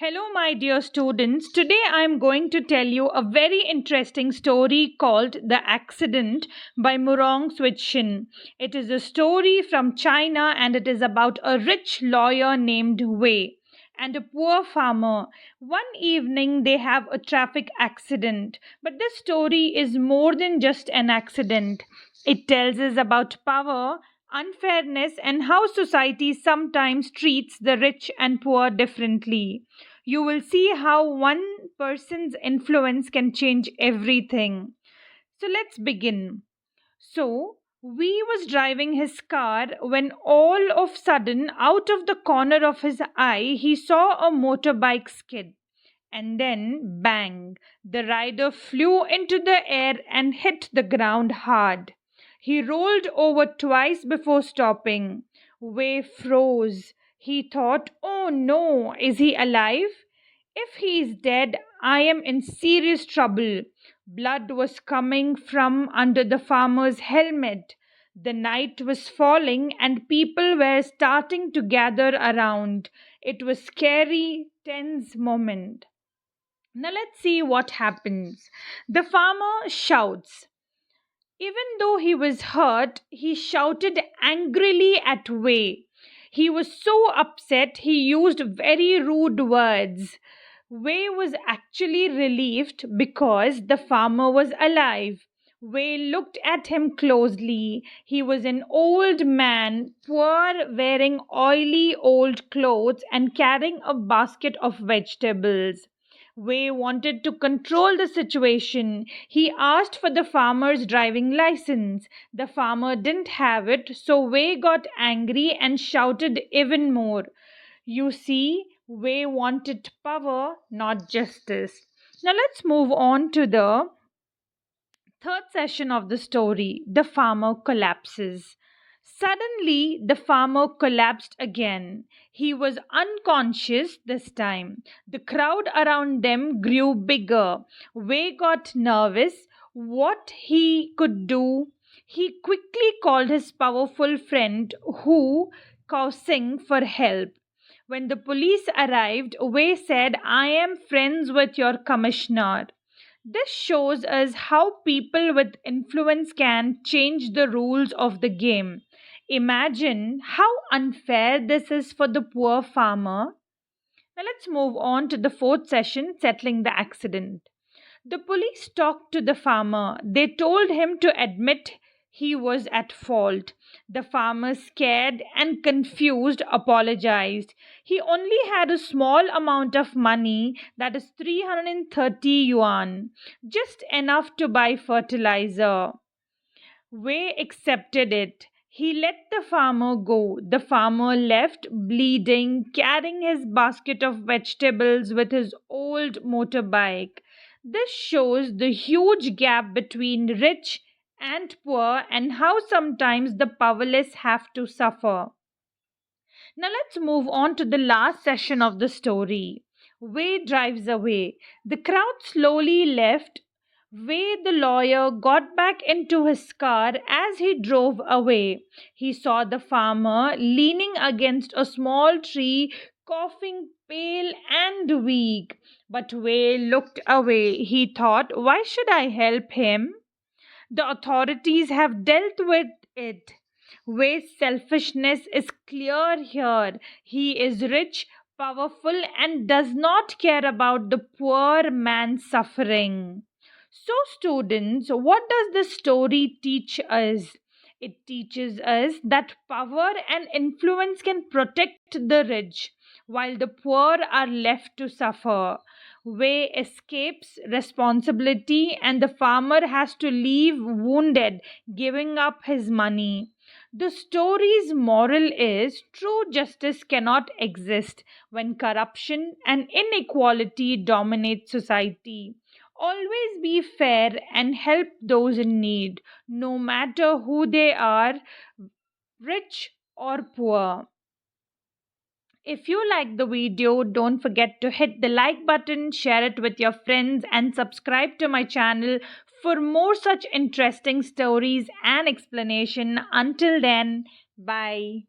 Hello, my dear students. Today I am going to tell you a very interesting story called The Accident by Murong Xuecun. It is a story from China and it is about a rich lawyer named Wei and a poor farmer. One evening they have a traffic accident, but this story is more than just an accident. It tells us about power, unfairness, and how society sometimes treats the rich and poor differently. You will see how one person's influence can change everything. So let's begin. So, we was driving his car when all of sudden out of the corner of his eye he saw a motorbike skid, and then bang, the rider flew into the air and hit the ground hard. He rolled over twice before stopping. Way froze. He thought, oh no, is he alive? If he is dead, I am in serious trouble. Blood was coming from under the farmer's helmet. The night was falling and people were starting to gather around. It was scary, tense moment. Now let's see what happens. The farmer shouts. Even though he was hurt, he shouted angrily at Wei. He was so upset he used very rude words. Wei was actually relieved because the farmer was alive. Wei looked at him closely. He was an old man, poor, wearing oily old clothes and carrying a basket of vegetables. Wei wanted to control the situation. He asked for the farmer's driving license. The farmer didn't have it, so Wei got angry and shouted even more. You see, Wei wanted power, not justice. Now let's move on to the third session of the story. The farmer collapses. Suddenly, the farmer collapsed again. He was unconscious this time. The crowd around them grew bigger. Wei got nervous. What he could do? He quickly called his powerful friend who causing for help. When the police arrived, Wei said, I am friends with your commissioner. This shows us how people with influence can change the rules of the game. Imagine how unfair this is for the poor farmer. Now let's move on to the fourth session, settling the accident. The police talked to the farmer. They told him to admit he was at fault. The farmer, scared and confused, apologized. He only had a small amount of money, that is 330 yuan, just enough to buy fertilizer. Wei accepted it. He let the farmer go. The farmer left, bleeding, carrying his basket of vegetables with his old motorbike. This shows the huge gap between rich and poor and how sometimes the powerless have to suffer. Now let's move on to the last session of the story. Wei drives away. The crowd slowly left. Wei, the lawyer, got back into his car as he drove away. He saw the farmer leaning against a small tree, coughing, pale and weak. But Wei looked away. He thought, why should I help him? The authorities have dealt with it. Wei's selfishness is clear here. He is rich, powerful, and does not care about the poor man's suffering. So, students, what does this story teach us? It teaches us that power and influence can protect the rich, while the poor are left to suffer. Wei escapes responsibility, and the farmer has to leave wounded, giving up his money. The story's moral is true justice cannot exist when corruption and inequality dominate society. Always be fair and help those in need, no matter who they are, rich or poor. If you like the video, don't forget to hit the like button, share it with your friends, and subscribe to my channel for more such interesting stories and explanation. Until then, bye.